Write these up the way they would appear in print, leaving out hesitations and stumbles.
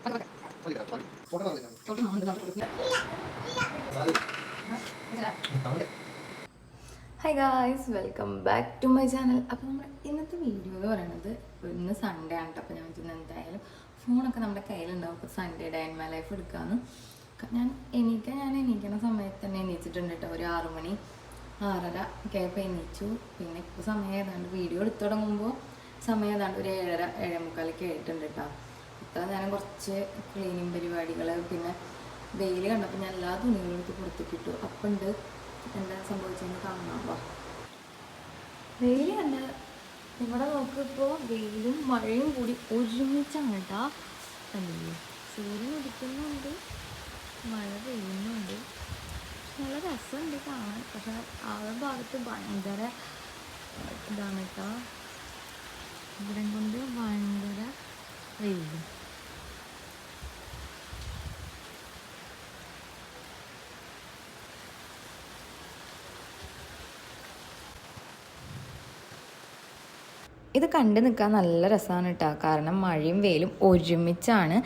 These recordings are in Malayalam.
Hi guys, welcome back to my channel. അപ്പോൾ നമ്മുടെ ഇന്നത്തെ വീഡിയോ എന്ന് പറയുന്നത് ഇന്ന് സൺഡേ ആണ്. അപ്പോൾ ഞാൻ വെച്ചാൽ എന്തായാലും ഫോണൊക്കെ നമ്മുടെ കയ്യിലുണ്ടാവും. അപ്പോൾ Sunday day in my life എടുക്കാമെന്ന് ഞാൻ എണീക്കണ സമയത്ത് തന്നെ എണീച്ചിട്ടുണ്ട് കേട്ടോ. ഒരു 6 മണി 6:30 ഒക്കെ ആയപ്പോൾ എണീച്ചു. പിന്നെ ഇപ്പോൾ സമയം ഏതാണ്ട് വീഡിയോ എടുത്തു തുടങ്ങുമ്പോൾ സമയം ഏതാണ്ട് ഒരു 7:30 7:45 ആയിട്ടുണ്ട് കേട്ടോ. ഇത്ര നേരം കുറച്ച് ക്ലീനിങ് പരിപാടികൾ, പിന്നെ വെയിൽ കണ്ടപ്പോൾ ഞാൻ എല്ലാ തുണികളും എടുത്ത് പുറത്തേക്കിട്ടു. അപ്പം ഉണ്ട് എന്താ സംഭവിച്ചതെന്ന് കാണാമോ? വെയിൽ കണ്ട ഇവിടെ നോക്കിയപ്പോൾ വെയിലും മഴയും കൂടി ഒരുമിച്ചാണ് കേട്ടോ. കണ്ടില്ലേ, സൂര്യൻ ഉദിക്കുന്നുണ്ട്, മഴ പെയ്യുന്നുണ്ട്. നല്ല രസമുണ്ട് കാണാൻ. പക്ഷെ ആ ഭാഗത്ത് ഭയങ്കര ഇതാണ് കേട്ടോ, ഇവിടെ കൊണ്ട് ഭയങ്കര വെയിലും. ഇത് കണ്ടു നിൽക്കാൻ നല്ല രസമാണ് കേട്ടോ. കാരണം മഴയും വെയിലും ഒരുമിച്ചാണ്.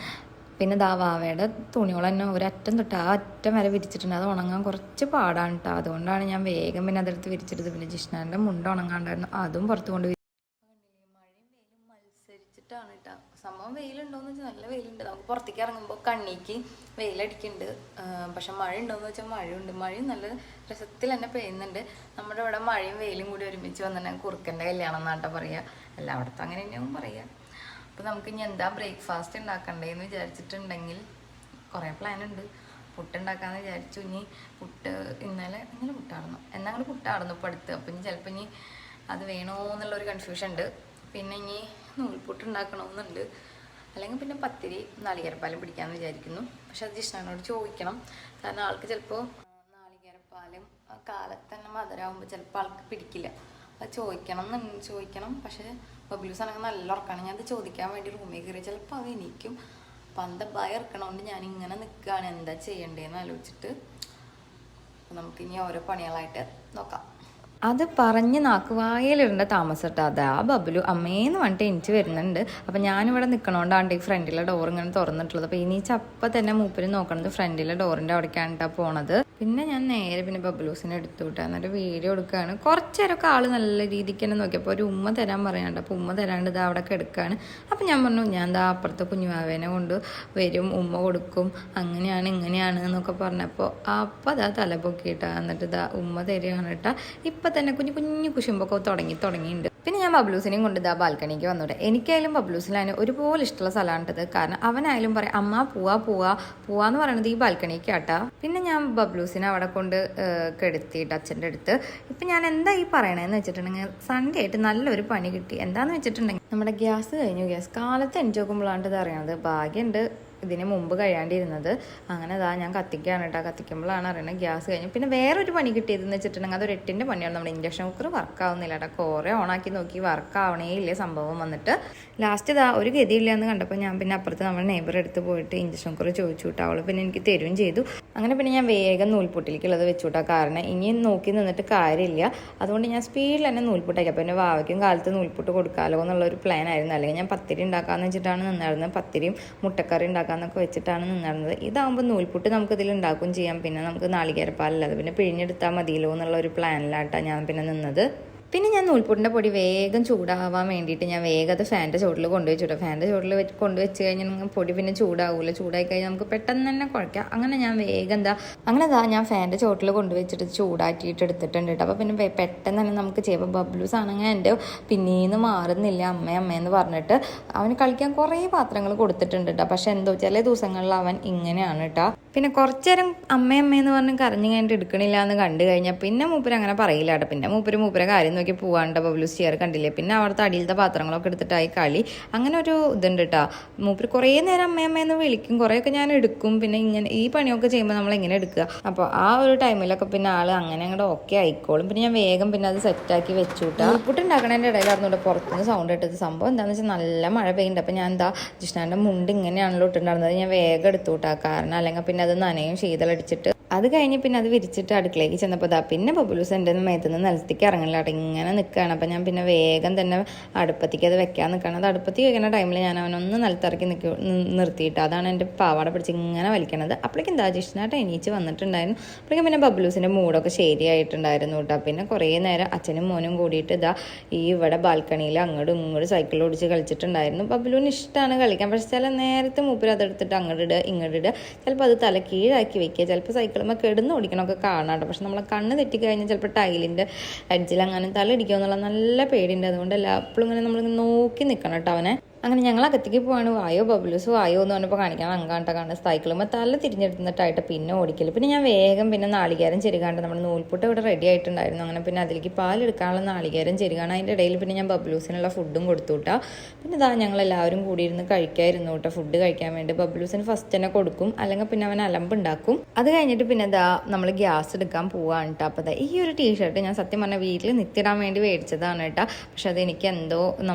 പിന്നെ വാവയുടെ തുണികൾ തന്നെ ഒരറ്റം തൊട്ട് ആ അറ്റം വരെ വിരിച്ചിട്ടുണ്ട്. അത് ഉണങ്ങാൻ കുറച്ച് പാടാണ് കേട്ടോ. അതുകൊണ്ടാണ് ഞാൻ വേഗം പിന്നെ അതെടുത്ത് വിരിച്ചെടുത്ത്. പിന്നെ ജിഷ്ണാൻ്റെ മുണ്ട് ഉണങ്ങാണ്ടായിരുന്നു, അതും പുറത്ത് കൊണ്ട് മഴയും വെയിലും മത്സരിച്ചിട്ടാണ് കേട്ടോ. സംഭവം വെയിലുണ്ടോയെന്ന് വെച്ചാൽ നല്ല വെയിലുണ്ട്. നമുക്ക് പുറത്തേക്ക് ഇറങ്ങുമ്പോൾ കണ്ണിക്ക് വെയിലടിക്കുന്നുണ്ട്. പക്ഷെ മഴ ഉണ്ടോയെന്ന് വെച്ചാൽ മഴയുണ്ട്. മഴയും നല്ല രസത്തിൽ തന്നെ പെയ്യുന്നുണ്ട്. നമ്മുടെ ഇവിടെ മഴയും വെയിലും കൂടി ഒരുമിച്ച് വന്നിട്ടുണ്ടെങ്കിൽ കുറുക്കൻ്റെ കല്യാണം എന്നാട്ടാ പറയുക. എല്ലായിടത്തും അങ്ങനെ തന്നെയാവും പറയുക. അപ്പോൾ നമുക്ക് ഇനി എന്താ ബ്രേക്ക്ഫാസ്റ്റ് ഉണ്ടാക്കണ്ടേന്ന് വിചാരിച്ചിട്ടുണ്ടെങ്കിൽ കുറേ പ്ലാനുണ്ട്. പുട്ടുണ്ടാക്കാമെന്ന് വിചാരിച്ചു. ഇനി ഇന്നലെ പുട്ടാടുന്നു, എന്നാൽ അങ്ങോട്ട് പുട്ടാടുന്നു ഇപ്പോൾ അടുത്ത്. അപ്പം ഇനി ചിലപ്പോൾ ഇനി അത് വേണോ എന്നുള്ളൊരു കൺഫ്യൂഷൻ ഉണ്ട്. പിന്നെ ഇനി നൂൽപുട്ട് ഉണ്ടാക്കണമെന്നുണ്ട്. അല്ലെങ്കിൽ പിന്നെ പത്തിരി നാളികേരപ്പാലും പിടിക്കാമെന്ന് വിചാരിക്കുന്നു. പക്ഷെ അത് ജിഷ്ണനോട് ചോദിക്കണം. കാരണം ആൾക്ക് ചിലപ്പോൾ നാളികേരപ്പാലും കാലത്ത് തന്നെ മധുരമാകുമ്പോൾ ചിലപ്പോൾ ആൾക്ക് പിടിക്കില്ല. അത് ചോദിക്കണം. പക്ഷേ ബബ്ലൂസ് ആണെങ്കിൽ നല്ല ഉറക്കാണ്. ഞാനത് ചോദിക്കാൻ വേണ്ടി റൂമിൽ കയറി ചിലപ്പോൾ അത് എനിക്കും. അപ്പം എന്താ ഭയം ഇറക്കണോണ്ട് ഞാനിങ്ങനെ നിൽക്കുകയാണ്, എന്താ ചെയ്യണ്ടേന്ന് ആലോചിച്ചിട്ട്. അപ്പം നമുക്കിനി ഓരോ പണികളായിട്ട് നോക്കാം. അത് പറഞ്ഞ് നാക്കുവായിലിടേണ്ട താമസം കേട്ടോ. അതാ ബബ്ലു അമ്മേന്ന് പറഞ്ഞിട്ട് എനിക്ക് വരുന്നുണ്ട്. അപ്പം ഞാനിവിടെ നിൽക്കണോണ്ടാണ് ഈ ഫ്രണ്ടിലെ ഡോർ ഇങ്ങനെ തുറന്നിട്ടുള്ളത്. അപ്പോൾ ഇനി ചപ്പം തന്നെ മൂപ്പര് നോക്കണത് ഫ്രണ്ടിലെ ഡോറിൻ്റെ അവിടേക്കാണ് കേട്ടോ പോണത്. പിന്നെ ഞാൻ നേരെ പിന്നെ ബബ്ലൂസിനെ എടുത്തു വിട്ടാ. എന്നിട്ട് വീഡിയോ എടുക്കുകയാണ്. കുറച്ച് നേരമൊക്കെ ആൾ നല്ല രീതിക്ക് തന്നെ നോക്കിയപ്പോൾ ഒരു ഉമ്മ തരാൻ പറയാണ്ട്. അപ്പോൾ ഉമ്മ തരാണ്ട് ഇത് അവിടെ കിടക്കുകയാണ്. അപ്പം ഞാൻ പറഞ്ഞു, ഞാൻ ദാ അപ്പുറത്തെ കുഞ്ഞുമാവേനെ കൊണ്ട് വരും, ഉമ്മ കൊടുക്കും, അങ്ങനെയാണ് ഇങ്ങനെയാണ് എന്നൊക്കെ പറഞ്ഞപ്പോൾ അപ്പം അതാ തല പൊക്കിയിട്ടാ. എന്നിട്ട് ഇതാ ഉമ്മ തരികയാണ് കേട്ടോ. ഇപ്പം തന്നെ കുഞ്ഞു കുശുമ്പൊക്കെ തുടങ്ങിയിട്ടുണ്ട്. പിന്നെ ഞാൻ ബബ്ലൂസിനെയും കൊണ്ട് ഇതാ ബാൽക്കണിക്ക് വന്നൂടെ. എനിക്കായാലും ബബ്ലൂസിലായാലും ഒരുപോലെ ഇഷ്ടമുള്ള സ്ഥലമാണിട്ടത്. കാരണം അവനായാലും പറയാം അമ്മ പോവാന്ന് പറയണത് ഈ ബാൽക്കണിക്ക് ആട്ടാ. പിന്നെ ഞാൻ ബബ്ലൂസിനെ അവിടെ കൊണ്ട് കെടുത്തിയിട്ട് അച്ഛൻ്റെ അടുത്ത്. ഇപ്പം ഞാൻ എന്താ ഈ പറയണതെന്ന് വെച്ചിട്ടുണ്ടെങ്കിൽ സൺഡേ ആയിട്ട് നല്ലൊരു പണി കിട്ടി. എന്താന്ന് വെച്ചിട്ടുണ്ടെങ്കിൽ നമ്മുടെ ഗ്യാസ് കഴിഞ്ഞു. ഗ്യാസ് കാലത്ത് എനിക്ക് നോക്കുമ്പോഴാണ് ഇത് അറിയണത്. ഭാഗ്യമുണ്ട് ഇതിന് മുമ്പ് കഴിയാണ്ടിരുന്നത്. അങ്ങനെ ഞാൻ കത്തിക്കുകയാണ് കേട്ടോ. കത്തിക്കുമ്പോഴാണ് അറിയണത് ഗ്യാസ് കഴിഞ്ഞു. പിന്നെ വേറൊരു പണി കിട്ടിയതെന്ന് വെച്ചിട്ടുണ്ടെങ്കിൽ അതൊരു 8-ന്റെ പണിയാണ്. നമ്മുടെ ഇൻഡക്ഷൻ കുക്കർ വർക്ക് ആവുന്നില്ല കേട്ടോ. കുറേ ഓണാക്കി നോക്കി വർക്ക് ആവണേ ഇല്ലേ സംഭവം വന്നിട്ട്. ലാസ്റ്റ് ഒരു ഗതിയില്ല എന്ന് കണ്ടപ്പോൾ ഞാൻ പിന്നെ അപ്പുറത്ത് നമ്മുടെ നെയ്ബർ എടുത്ത് പോയിട്ട് ഇൻഡക്ഷൻ കുക്കർ ചോദിച്ചു വിട്ടു. അവൾ പിന്നെ എനിക്ക് തരുകയും ചെയ്തു. അങ്ങനെ പിന്നെ ഞാൻ വേഗം നൂൽപുട്ടിലേക്കുള്ളത് വെച്ചു വിട്ടാ. കാരണം ഇനി നോക്കി നിന്നിട്ട് കാര്യമില്ല. അതുകൊണ്ട് ഞാൻ സ്പീഡിൽ തന്നെ നൂൽപുട്ടാക്കി. അപ്പോൾ പിന്നെ വാവയ്ക്കും കാലത്ത് നൂൽപുട്ട് കൊടുക്കാമല്ലോ എന്നുള്ളൊരു പ്ലാൻ ആയിരുന്നു. അല്ലെങ്കിൽ ഞാൻ പത്തിരി ഉണ്ടാക്കാമെന്ന് വെച്ചിട്ടാണ് നിന്നായിരുന്നത്. പത്തിരിയും മുട്ടക്കറി ഉണ്ടാക്കാമെന്നൊക്കെ വെച്ചിട്ടാണ് നിന്നിരുന്നത്. ഇതാകുമ്പോൾ നൂൽപുട്ട് നമുക്ക് ഇതിൽ ഉണ്ടാക്കുകയും ചെയ്യാം. പിന്നെ നമുക്ക് നാളികേരപ്പാലല്ല, പിന്നെ പിഴിഞ്ഞെടുത്താൽ മതിയല്ലോ എന്നുള്ള ഒരു പ്ലാനിലായിട്ടാണ് ഞാൻ പിന്നെ നിന്നത്. പിന്നെ ഞാൻ നൂൽപുട്ടിൻ്റെ പൊടി വേഗം ചൂടാവാൻ വേണ്ടിയിട്ട് ഞാൻ വേഗം അത് ഫാൻ്റെ ചോട്ടിൽ കൊണ്ടുവച്ചിട്ടു. ഫാൻ്റെ ചോട്ടിൽ കൊണ്ടുവച്ച് കഴിഞ്ഞാൽ പൊടി പിന്നെ ചൂടാവില്ല. ചൂടായി കഴിഞ്ഞാൽ നമുക്ക് പെട്ടെന്ന് തന്നെ കുഴക്കാം. അങ്ങനെ ഞാൻ വേഗം ഞാൻ ഫാൻ്റെ ചോട്ടിൽ കൊണ്ടുവച്ചിട്ട് ചൂടാക്കിയിട്ട് എടുത്തിട്ടുണ്ട് കേട്ടോ. അപ്പോൾ പിന്നെ പെട്ടെന്ന് തന്നെ നമുക്ക് ചെയ്യുമ്പോൾ ബബ്ലൂസ് ആണെങ്കിൽ എൻ്റെ പിന്നീന്ന് മാറുന്നില്ല അമ്മയെന്ന് പറഞ്ഞിട്ട് അവന് കളിക്കാൻ കുറേ പാത്രങ്ങൾ കൊടുത്തിട്ടുണ്ട് കേട്ടോ. പക്ഷെ എന്തോ ചില ദിവസങ്ങളിൽ അവൻ ഇങ്ങനെയാണ് കേട്ടോ. പിന്നെ കുറച്ചു നേരം അമ്മയെന്ന് പറഞ്ഞ് കരഞ്ഞു കഴിഞ്ഞിട്ട് എടുക്കണില്ല എന്ന് കണ്ടു കഴിഞ്ഞാൽ പിന്നെ മൂപ്പര് അങ്ങനെ പറയില്ല കേട്ടോ. പിന്നെ മൂപ്പരെ കാര്യം നോക്കി പോവാണ്ട് ബബ്ലൂസ് ചെയർ കണ്ടില്ലേ. പിന്നെ അവിടുത്തെ അടിയിലത്തെ പാത്രങ്ങളൊക്കെ എടുത്തിട്ടായി കളി. അങ്ങനെ ഒരു ഇതുണ്ട് കേട്ടോ. മൂപ്പര് കുറേ നേരം അമ്മയെന്ന് വിളിക്കും, കുറേയൊക്കെ ഞാൻ എടുക്കും. പിന്നെ ഇങ്ങനെ ഈ പണിയൊക്കെ ചെയ്യുമ്പോൾ നമ്മൾ എങ്ങനെ എടുക്കുക. അപ്പോൾ ആ ഒരു ടൈമിലൊക്കെ പിന്നെ ആൾ അങ്ങനെ അങ്ങോട്ട് ഓക്കെ ആയിക്കോളും. പിന്നെ ഞാൻ വേഗം പിന്നെ അത് സെറ്റാക്കി വെച്ചു കേട്ടോ. പുട്ട് ഉണ്ടാക്കണതിൻ്റെ ഇടയിലായിരുന്നു ഇവിടെ പുറത്തുനിന്ന് സൗണ്ട് ഇട്ടത്. സംഭവം എന്താണെന്ന് വെച്ചാൽ നല്ല മഴ പെയ്യുന്നുണ്ട്. അപ്പോൾ ഞാൻ ജിഷ്ണാൻ്റെ മുണ്ട് ഇങ്ങനെയാണല്ലോ ഇട്ടുണ്ടായിരുന്നത്. ഞാൻ വേഗം എടുത്തു കേട്ടോ. കാരണം അല്ലെങ്കിൽ പിന്നെ അത് നനയും ശീതളടിച്ചിട്ട് അത് കഴിഞ്ഞ് പിന്നെ അത് വിരിച്ചിട്ട് അടുക്കളയ്ക്ക് ചെന്നപ്പോൾ പിന്നെ ബബ്ലൂസ് എൻ്റെ മേത്തുനിന്ന് നിലത്തേക്ക് ഇറങ്ങില്ല കേട്ടോ, ഇങ്ങനെ നിൽക്കുകയാണ്. അപ്പം ഞാൻ പിന്നെ വേഗം തന്നെ അടുപ്പത്തേക്ക് അത് വെക്കാൻ നിൽക്കണം. അത് അടുപ്പത്തേക്ക് വെക്കുന്ന ടൈമിൽ ഞാൻ അവനൊന്ന് നിലത്തിറക്കി നിർത്തിയിട്ട് അതാണ് എൻ്റെ പാവാട പിടിച്ച് ഇങ്ങനെ വലിക്കണത്. അപ്പോഴേക്കും എന്താ ജിഷ്ണായിട്ട് എണീച്ച് വന്നിട്ടുണ്ടായിരുന്നു. അപ്പോഴേക്കും പിന്നെ ബബ്ലൂസിൻ്റെ മൂടൊക്കെ ശരിയായിട്ടുണ്ടായിരുന്നു കേട്ടോ. പിന്നെ കുറേ നേരം അച്ഛനും മോനും കൂടിയിട്ട് ഈ ഇവിടെ ബാൽക്കണിയിൽ അങ്ങോട്ടും ഇങ്ങോട്ടും സൈക്കിൾ ഓടിച്ച് കളിച്ചിട്ടുണ്ടായിരുന്നു. ബബ്ലുവിന് ഇഷ്ടമാണ് കളിക്കാൻ, പക്ഷെ ചില നേരത്തെ മൂപ്പര് അതെടുത്തിട്ട് അങ്ങോട്ട് ഇടുക ഇങ്ങോട്ട് ഇടുക, ചിലപ്പോൾ അത് തല കീഴാക്കി വെക്കുക, ചിലപ്പോൾ സൈക്കിളുമ്പോൾ കിടന്ന് ഓടിക്കണമൊക്കെ കാണാട്ടോ. പക്ഷെ നമ്മളെ കണ്ണ് തെറ്റിക്കഴിഞ്ഞാൽ ചിലപ്പോൾ ടൈലിൻ്റെ എഡ്ജിൽ അങ്ങനെ തല ഇടിക്കുക എന്നുള്ള നല്ല പേടിയുണ്ട്. അതുകൊണ്ട് എപ്പോഴും ഇങ്ങനെ നമ്മളിങ്ങനെ നോക്കി നിൽക്കണം കേട്ടോ അവനെ. അങ്ങനെ ഞങ്ങൾ അകത്തേക്ക് പോവാണ്. വായോ ബബ്ലൂസ് വായോ എന്ന് പറഞ്ഞപ്പോൾ കാണിക്കാൻ അങ്ങാണ്ട കാണുന്ന സൈക്കിളുമ്പോൾ തല തിരിഞ്ഞെടുത്തിട്ടായിട്ട് പിന്നെ ഓടിക്കല്. പിന്നെ ഞാൻ വേഗം പിന്നെ നാളികേരം ചെരുകാണ്ട് നമ്മുടെ നൂൽപുട്ട് ഇവിടെ റെഡി ആയിട്ടുണ്ടായിരുന്നു. അങ്ങനെ പിന്നെ അതിലേക്ക് പാലെടുക്കാനുള്ള നാളികേരം ചെരുകാണ്. അതിൻ്റെ ഇടയിൽ പിന്നെ ഞാൻ ബബ്ലൂസിനുള്ള ഫുഡും കൊടുത്തു കേട്ടോ. പിന്നെ ഞങ്ങളെല്ലാവരും കൂടി ഇരുന്ന് കഴിക്കായിരുന്നു കേട്ടോ. ഫുഡ് കഴിക്കാൻ വേണ്ടി ബബ്ലൂസിന് ഫസ്റ്റ് തന്നെ കൊടുക്കും, അല്ലെങ്കിൽ പിന്നെ അവൻ അലമ്പുണ്ടാക്കും. അത് കഴിഞ്ഞിട്ട് പിന്നെ നമ്മൾ ഗ്യാസ് എടുക്കാൻ പോവാണ് കേട്ടോ. അപ്പോൾ ഈ ഒരു ടീഷർട്ട് ഞാൻ സത്യം പറഞ്ഞാൽ വീട്ടിൽ നിത്തിടാൻ വേണ്ടി മേടിച്ചതാണ് കേട്ടോ. പക്ഷെ അത് എനിക്ക് എന്തോ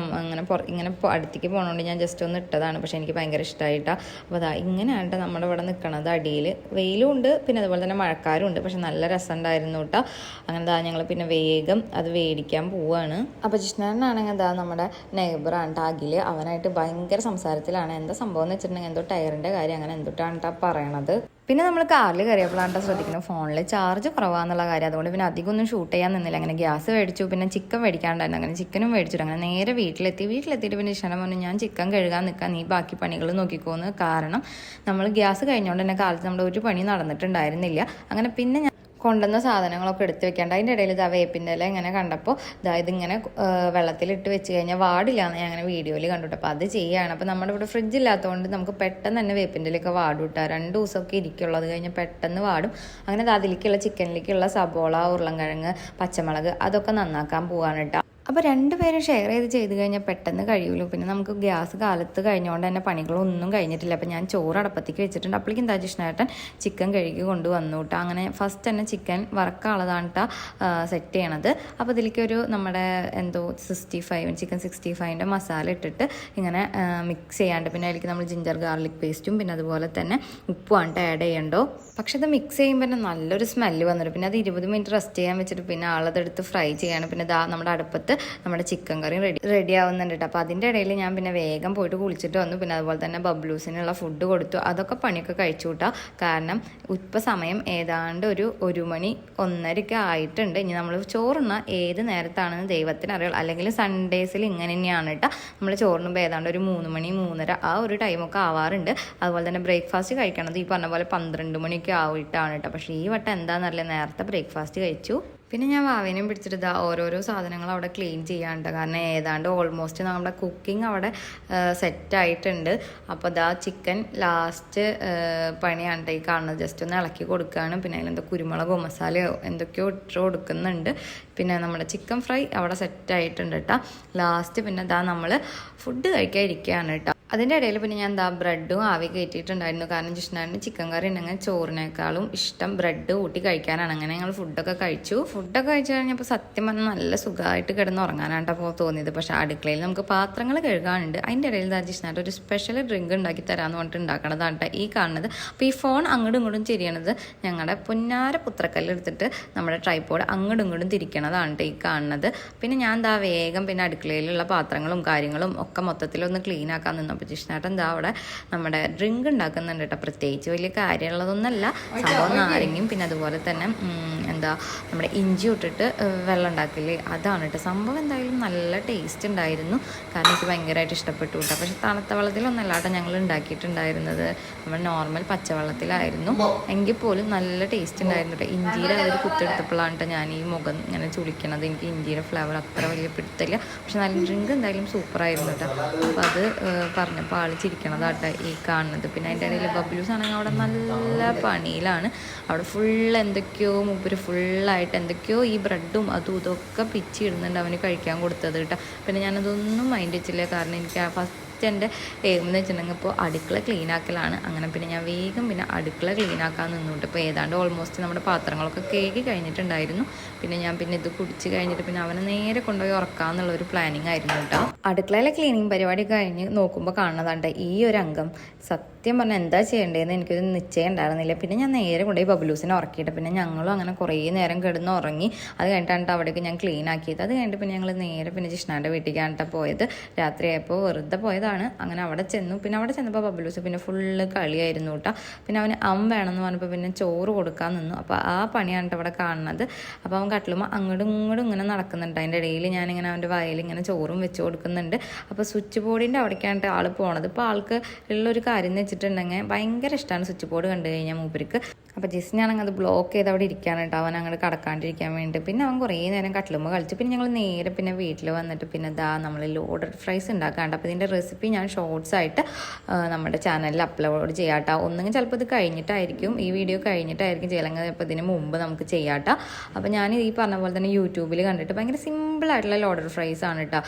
ഇങ്ങനെ അടുത്തേക്ക് പോകണോണ്ട് ഞാൻ ജസ്റ്റ് ഒന്ന് ഇട്ടതാണ്. പക്ഷെ എനിക്ക് ഭയങ്കര ഇഷ്ടമായിട്ടാ. അപ്പോൾ ഇങ്ങനെയാണ് നമ്മുടെ ഇവിടെ നിൽക്കണത്. അടിയിൽ വെയിലും ഉണ്ട്, പിന്നെ അതുപോലെ തന്നെ മഴക്കാരും ഉണ്ട്. പക്ഷെ നല്ല രസം ഉണ്ടായിരുന്നു കേട്ടോ. അങ്ങനെ ഞങ്ങൾ പിന്നെ വേഗം അത് മേടിക്കാൻ പോവാണ്. അപ്പോൾ ജിഷ്ണനാണെങ്കിൽ നമ്മുടെ നെയ്ബറാണ് ടാഗിൽ. അവനായിട്ട് ഭയങ്കര സംസാരത്തിലാണ്. എന്താ സംഭവം എന്ന് വെച്ചിട്ടുണ്ടെങ്കിൽ എന്തോ ടയറിൻ്റെ കാര്യം അങ്ങനെ എന്തൊട്ടാണ് കേട്ടോ പറയണത്. പിന്നെ നമ്മൾ കാറിൽ കയറിയപ്പോഴാണ് ശ്രദ്ധിക്കുന്നത് ഫോണിൽ ചാർജ് കുറവാന്നുള്ള കാര്യം. അതുകൊണ്ട് പിന്നെ അധികം ഒന്നും ഷൂട്ട് ചെയ്യാൻ നിന്നില്ല. അങ്ങനെ ഗ്യാസ് മേടിച്ചു, പിന്നെ ചിക്കൻ മേടിക്കാണ്ടായിരുന്നു. അങ്ങനെ ചിക്കനും മേടിച്ചിട്ട് അങ്ങനെ നേരെ വീട്ടിലെത്തിയിട്ട് പിന്നെ ഇഷ്ടം പറഞ്ഞു ഞാൻ ചിക്കൻ കഴുകാൻ നിൽക്കാം, നീ ബാക്കി പണികൾ നോക്കിക്കോന്ന്. കാരണം നമ്മൾ ഗ്യാസ് കഴിഞ്ഞുകൊണ്ട് തന്നെ കാലത്ത് നമ്മുടെ ഒരു പണി നടന്നിട്ടുണ്ടായിരുന്നില്ല. അങ്ങനെ പിന്നെ കൊണ്ടുവന്ന സാധനങ്ങളൊക്കെ എടുത്ത് വെക്കാണ്ട് അതിൻ്റെ ഇടയിൽ വേപ്പിൻ്റെ ഇല ഇങ്ങനെ കണ്ടപ്പോൾ ഇതിങ്ങനെ വെള്ളത്തിലിട്ട് വെച്ച് കഴിഞ്ഞാൽ വാടില്ല എന്ന് ഞാൻ അങ്ങനെ വീഡിയോയിൽ കണ്ടുട്ടോ. അപ്പോൾ അത് ചെയ്യുകയാണ്. അപ്പോൾ നമ്മുടെ ഇവിടെ ഫ്രിഡ്ജ് ഇല്ലാത്തതുകൊണ്ട് നമുക്ക് പെട്ടെന്ന് തന്നെ വേപ്പിൻ്റെ ഇലയൊക്കെ വാടും കേട്ടോ. 2 ദിവസമൊക്കെ ഇരിക്കുള്ളൂ. അത് കഴിഞ്ഞാൽ പെട്ടെന്ന് വാടും. അങ്ങനെ അതിലേക്കുള്ള ചിക്കനിലേക്കുള്ള സബോള, ഉരുളൻകിഴങ്ങ്, പച്ചമുളക് അതൊക്കെ നന്നാക്കാൻ പോവാണ് കേട്ടോ. അപ്പോൾ 2 പേരും ഷെയർ ചെയ്ത് കഴിഞ്ഞാൽ പെട്ടെന്ന് കഴിയുള്ളൂ. പിന്നെ നമുക്ക് ഗ്യാസ് കാലത്ത് കഴിഞ്ഞുകൊണ്ട് തന്നെ പണികളൊന്നും കഴിഞ്ഞിട്ടില്ല. അപ്പോൾ ഞാൻ ചോറ് അടുപ്പത്തേക്ക് വെച്ചിട്ടുണ്ട്. അപ്പോഴേക്കും ജിഷ്ണേട്ടൻ ചിക്കൻ കഴുകി കൊണ്ടുവന്നു കേട്ടോ. അങ്ങനെ ഫസ്റ്റ് തന്നെ ചിക്കൻ വറക്കാനുള്ളതാണ് കേട്ടോ സെറ്റ് ചെയ്യണത്. അപ്പോൾ ഇതിലേക്കൊരു നമ്മുടെ എന്തോ ചിക്കൻ 65ൻ്റെ മസാല ഇട്ടിട്ട് ഇങ്ങനെ മിക്സ് ചെയ്യാണ്ട്, പിന്നെ അതിലേക്ക് നമ്മൾ ജിഞ്ചർ ഗാർലിക് പേസ്റ്റും പിന്നെ അതുപോലെ തന്നെ ഉപ്പുമാണ് ആഡ് ചെയ്യണ്ടോ. പക്ഷെ അത് മിക്സ് ചെയ്യുമ്പോൾ തന്നെ നല്ലൊരു സ്മെല്ല് വന്നിട്ട് പിന്നെ അത് 20 മിനിറ്റ് റെസ്റ്റ് ചെയ്യാൻ വെച്ചിട്ട് പിന്നെ ആളതെടുത്ത് ഫ്രൈ ചെയ്യാണ്. പിന്നെ നമ്മുടെ അടുപ്പത്ത് നമ്മുടെ ചിക്കൻ കറി റെഡി ആവുന്നുണ്ട് കേട്ടോ. അപ്പോൾ അതിൻ്റെ ഇടയിൽ ഞാൻ പിന്നെ വേഗം പോയിട്ട് കുളിച്ചിട്ട് വന്നു. പിന്നെ അതുപോലെ തന്നെ ബബ്ലൂസിനുള്ള ഫുഡ് കൊടുത്തു. അതൊക്കെ പണിയൊക്കെ കഴിച്ചു കൂട്ടാ. കാരണം ഇപ്പോൾ സമയം ഏതാണ്ട് ഒരു 1 മണി 1:30 ആയിട്ടുണ്ട്. ഇനി നമ്മൾ ചോറുണ്ണ ഏത് നേരത്താണെന്ന് ദൈവത്തിന് അറിയുള്ളൂ. അല്ലെങ്കിൽ സൺഡേസിൽ ഇങ്ങനെ തന്നെയാണ് കേട്ടോ. നമ്മൾ ചോറിനുമ്പോൾ ഏതാണ്ട് ഒരു 3 മണി 3:30 ആ ഒരു ടൈമൊക്കെ ആവാറുണ്ട്. അതുപോലെ തന്നെ ബ്രേക്ക്ഫാസ്റ്റ് കഴിക്കണത് ഈ പറഞ്ഞ പോലെ 12 മണിയൊക്കെ ആയിട്ടാണ് കേട്ടോ. പക്ഷേ ഈ വട്ടം എന്താണെന്നറിയില്ല, നേരത്തെ ബ്രേക്ക്ഫാസ്റ്റ് കഴിച്ചു. പിന്നെ ഞാൻ വാവേനെയും പിടിച്ചിട്ട് ഓരോരോ സാധനങ്ങൾ അവിടെ ക്ലീൻ ചെയ്യാനുണ്ട്. കാരണം ഏതാണ്ട് ഓൾമോസ്റ്റ് നമ്മുടെ കുക്കിംഗ് അവിടെ സെറ്റായിട്ടുണ്ട്. അപ്പോൾ ചിക്കൻ ലാസ്റ്റ് പണിയാണ് ഈ കാണുന്നത്. ജസ്റ്റ് ഒന്ന് ഇളക്കി കൊടുക്കുകയാണ്. പിന്നെ അതിലെന്തോ കുരുമുളകോ മസാലയോ എന്തൊക്കെയോ ഇട്ട് കൊടുക്കുന്നുണ്ട്. പിന്നെ നമ്മുടെ ചിക്കൻ ഫ്രൈ അവിടെ സെറ്റായിട്ടുണ്ട് കേട്ടോ. ലാസ്റ്റ് പിന്നെ നമ്മൾ ഫുഡ് കഴിക്കാൻ ഇരിക്കുകയാണ് കേട്ടോ. അതിൻ്റെ ഇടയിൽ പിന്നെ ഞാൻ ബ്രെഡും ആവി കയറ്റിയിട്ടുണ്ടായിരുന്നു. കാരണം ജിഷ്ണാന് ചിക്കൻ കറി ഉണ്ടെങ്കിൽ ചോറിനേക്കാളും ഇഷ്ടം ബ്രെഡ് കൂട്ടി കഴിക്കാനാണ്. അങ്ങനെ ഞങ്ങൾ ഫുഡൊക്കെ കഴിച്ചു കഴിഞ്ഞപ്പോൾ സത്യം പറഞ്ഞാൽ നല്ല സുഖമായിട്ട് കിടന്ന് ഉറങ്ങാനായിട്ടപ്പോൾ തോന്നിയത്. പക്ഷേ അടുക്കളയിൽ നമുക്ക് പാത്രങ്ങൾ കഴുകാനുണ്ട്. അതിൻ്റെ ഇടയിൽ ജിഷ്ണായിട്ട് ഒരു സ്പെഷ്യൽ ഡ്രിങ്ക് ഉണ്ടാക്കി തരാമെന്ന് പറഞ്ഞിട്ട് ഉണ്ടാക്കണതാണ് ഈ കാണുന്നത്. അപ്പോൾ ഈ ഫോൺ അങ്ങോട്ടും ഇങ്ങോട്ടും തിരിയണത് ഞങ്ങളുടെ പൊന്നാര പുത്രക്കല്ലെടുത്തിട്ട് നമ്മുടെ ട്രൈപോഡ് അങ്ങോട്ടും ഇങ്ങോട്ടും തിരിക്കണതാണ് ഈ കാണുന്നത്. പിന്നെ ഞാൻ വേഗം പിന്നെ അടുക്കളയിലുള്ള പാത്രങ്ങളും കാര്യങ്ങളും ഒക്കെ മൊത്തത്തിലൊന്ന് ക്ലീൻ ആക്കാൻ നിന്നു. അപ്പോൾ ജിഷ്ണേട്ടൻ അവിടെ നമ്മുടെ ഡ്രിങ്ക് ഉണ്ടാക്കുന്നുണ്ട് കേട്ടോ. പ്രത്യേകിച്ച് വലിയ കാര്യമുള്ളതൊന്നല്ല, സംഭവം നാരങ്ങയും പിന്നെ അതുപോലെ തന്നെ നമ്മുടെ ഇഞ്ചി ഇട്ടിട്ട് വെള്ളം ഉണ്ടാക്കില്ലേ, അതാണ് കേട്ടോ സംഭവം. എന്തായാലും നല്ല ടേസ്റ്റ് ഉണ്ടായിരുന്നു. കാരണം എനിക്ക് ഭയങ്കരമായിട്ട് ഇഷ്ടപ്പെട്ടു കേട്ടോ. പക്ഷെ തണുത്ത വെള്ളത്തിലൊന്നല്ല കേട്ടോ ഞങ്ങൾ ഉണ്ടാക്കിയിട്ടുണ്ടായിരുന്നത്, നമ്മൾ നോർമൽ പച്ചവെള്ളത്തിലായിരുന്നു. എങ്കിൽ പോലും നല്ല ടേസ്റ്റ് ഉണ്ടായിരുന്നു കേട്ടോ. ഇഞ്ചിയുടെ അതൊരു കുത്തെടുത്തപ്പോഴാണ് കേട്ടോ ഞാൻ ഈ മുഖം ഇങ്ങനെ ചുളിക്കണത്. എനിക്ക് ഇഞ്ചിയുടെ ഫ്ലേവർ അത്ര വലിയ പിടുത്തില്ല. പക്ഷെ നല്ല ഡ്രിങ്ക് എന്തായാലും സൂപ്പറായിരുന്നു കേട്ടോ. അപ്പോൾ അത് പറഞ്ഞപ്പോൾ ആൾ ചിരിക്കണതാട്ടോ ഈ കാണുന്നത്. പിന്നെ അതിൻ്റെ ഇടയിൽ ബബ്ലൂസ് ആണെങ്കിൽ അവിടെ നല്ല പണിയിലാണ്. അവിടെ ഫുൾ എന്തൊക്കെയോ മൂപ്പര് ഫുള്ളായിട്ട് എന്തൊക്കെയോ ഈ ബ്രെഡും അതും ഇതൊക്കെ പിച്ചിടുന്നുണ്ട് അവന് കഴിക്കാൻ കൊടുത്തത് കേട്ടോ. പിന്നെ ഞാനതൊന്നും മൈൻഡ് വെച്ചില്ല. കാരണം എനിക്ക് ഫസ്റ്റ് എൻ്റെ എയിം എന്ന് വെച്ചിട്ടുണ്ടെങ്കിൽ ഇപ്പോൾ അടുക്കള ക്ലീൻ ആക്കലാണ്. അങ്ങനെ പിന്നെ ഞാൻ വേഗം പിന്നെ അടുക്കള ക്ലീൻ ആക്കാൻ നിന്നുകൊണ്ട് ഇപ്പോൾ ഏതാണ്ട് ഓൾമോസ്റ്റ് നമ്മുടെ പാത്രങ്ങളൊക്കെ കേക്ക് കഴിഞ്ഞിട്ടുണ്ടായിരുന്നു. പിന്നെ ഞാൻ പിന്നെ ഇത് കുടിച്ച് കഴിഞ്ഞിട്ട് പിന്നെ അവനെ നേരെ കൊണ്ടുപോയി ഉറക്കാമെന്നുള്ള ഒരു പ്ലാനിങ് ആയിരുന്നു കേട്ടോ. അടുക്കളയിലെ ക്ലീനിങ് പരിപാടി കഴിഞ്ഞ് നോക്കുമ്പോൾ കാണുന്നതാണ്ട് ഈ ഒരു അംഗം. സത്യം പറഞ്ഞാൽ എന്താ ചെയ്യേണ്ടതെന്ന് എനിക്കൊരു നിശ്ചയം ഉണ്ടായിരുന്നില്ല. പിന്നെ ഞാൻ നേരെ കൊണ്ടുപോയി ബബ്ലൂസിനെ ഉറക്കിയിട്ട് പിന്നെ ഞങ്ങളും അങ്ങനെ കുറേ നേരം കിടന്ന് ഉറങ്ങി. അത് കഴിഞ്ഞിട്ടാണ് അവിടേക്ക് ഞാൻ ക്ലീൻ ആക്കിയത്. അത് കഴിഞ്ഞിട്ട് പിന്നെ ഞങ്ങൾ നേരെ പിന്നെ ജിഷ്ണാൻ്റെ വീട്ടിലേക്കാണ് പോയത്. രാത്രിയായപ്പോൾ വെറുതെ പോയതാണ്. അങ്ങനെ അവിടെ ചെന്നു. പിന്നെ അവിടെ ചെന്നപ്പോൾ ബബ്ലൂസ് പിന്നെ ഫുള്ള് കളിയായിരുന്നു കേട്ടോ. പിന്നെ അവന് വേണമെന്ന് പറഞ്ഞപ്പോൾ പിന്നെ ചോറ് കൊടുക്കാൻ നിന്നു. അപ്പോൾ ആ പണിയാണ് അവിടെ കാണുന്നത്. അപ്പോൾ അവൻ കട്ടിലുമ്പോൾ അങ്ങോട്ടും ഇങ്ങോട്ടും ഇങ്ങനെ നടക്കുന്നുണ്ട്. അതിൻ്റെ ഇടയിൽ ഞാനിങ്ങനെ അവൻ്റെ വയലിൽ ഇങ്ങനെ ചോറും വെച്ച് കൊടുക്കുന്നുണ്ട്. അപ്പോൾ സ്വിച്ച് ബോർഡിൻ്റെ അവിടേക്കാണ് ആൾ പോണത്. ഇപ്പോൾ ആൾക്ക് ഉള്ളൊരു കാര്യം എന്ന് വെച്ചിട്ടുണ്ടെങ്കിൽ ഭയങ്കര ഇഷ്ടമാണ് സ്വിച്ച് ബോർഡ് കണ്ടു കഴിഞ്ഞാൽ മൂപ്പർക്ക്. അപ്പോൾ ജിസ്നാണെങ്കിൽ അത് ബ്ലോക്ക് ചെയ്ത് അവിടെ ഇരിക്കാണ് കേട്ടോ, അവൻ അങ്ങോട്ട് കടക്കാണ്ടിരിക്കാൻ വേണ്ടി. പിന്നെ അവൻ കുറേ നേരം കട്ടിലുമ്പോൾ കളിച്ചു. പിന്നെ ഞങ്ങൾ നേരെ പിന്നെ വീട്ടിൽ വന്നിട്ട് പിന്നെ നമ്മൾ ലോഡഡ് ഫ്രൈസ് ഉണ്ടാക്കാണ്ട്. അപ്പോൾ ഇതിൻ്റെ റെസിപ്പി ഞാൻ ഷോർട്സ് ആയിട്ട് നമ്മുടെ ചാനലിൽ അപ്ലോഡ് ചെയ്യാട്ടോ. ഒന്നെങ്കിൽ ചിലപ്പോൾ ഇത് കഴിഞ്ഞിട്ടായിരിക്കും, ഈ വീഡിയോ കഴിഞ്ഞിട്ടായിരിക്കും ചെയ്യലെങ്കിൽ ചിലപ്പോൾ ഇതിന് മുമ്പ് നമുക്ക് ചെയ്യാട്ടോ. അപ്പോൾ ഞാൻ ഈ പറഞ്ഞ പോലെ തന്നെ യൂട്യൂബിൽ കണ്ടിട്ട് ഭയങ്കര സിമ്പിളായിട്ടുള്ള ലോഡഡ് ഫ്രൈസ് ആണ് കേട്ടോ,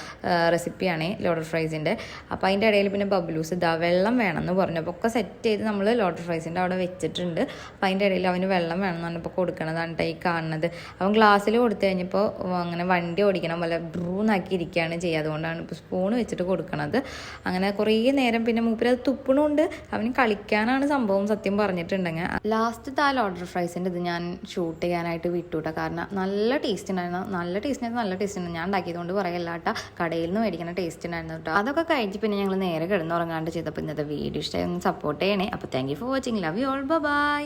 റെസിപ്പിയാണ് ലോഡഡ് ഫ്രൈസിൻ്റെ. അപ്പോൾ അതിൻ്റെ ഇടയിൽ പിന്നെ ബബ്ലൂസ് വെള്ളം വേണമെന്ന് പറഞ്ഞപ്പോൾ ഒക്കെ സെറ്റ് ചെയ്ത് നമ്മൾ ലോഡഡ് ഫ്രൈസിൻ്റെ അവിടെ വെച്ചിട്ടുണ്ട്. അപ്പോൾ അതിൻ്റെ ഇടയിൽ അവന് വെള്ളം വേണമെന്ന് പറഞ്ഞപ്പോൾ കൊടുക്കണതാണ് ഈ കാണുന്നത്. അവൻ ഗ്ലാസ്സിൽ കൊടുത്തു കഴിഞ്ഞപ്പോൾ അങ്ങനെ വണ്ടി ഓടിക്കണം പോലെ ഡ്രൂന്നാക്കി ഇരിക്കുകയാണ് ചെയ്യുക. അതുകൊണ്ടാണ് ഇപ്പോൾ സ്പൂൺ വെച്ചിട്ട് കൊടുക്കണത്. അങ്ങനെ കുറേ നേരം പിന്നെ മൂപ്പര് അത് തുപ്പണുണ്ട്. അവന് കളിക്കാനാണ് സംഭവം സത്യം പറഞ്ഞിട്ടുണ്ടെങ്കിൽ. ലാസ്റ്റ് ആ ലോഡഡ് ഫ്രൈസിൻ്റെ ഇത് ഞാൻ ഷൂട്ട് ചെയ്യാനായിട്ട് വിട്ടുവിട്ടാ. കാരണം നല്ല ടേസ്റ്റ് ഉണ്ടായിരുന്നു. നല്ല ടേസ്റ്റ് ഉണ്ടായിരുന്നു. ഞാൻ ഉണ്ടാക്കിയതുകൊണ്ട് പറയല്ല കേട്ടോ, കടയിൽ നിന്ന് മേടിക്കുന്ന ടേസ്റ്റ് ഉണ്ടായിരുന്നു കേട്ടോ. അതൊക്കെ കഴിച്ച് പിന്നെ ഞങ്ങൾ നേരെ കിടന്നുറങ്ങാണ്ട് ചെയ്തപ്പോൾ ഇന്നത്തെ വീഡിയോ ഇഷ്ടമായി ഒന്ന് സപ്പോർട്ട് ചെയ്യണേ. അപ്പോൾ thank you for watching. Love you all. By.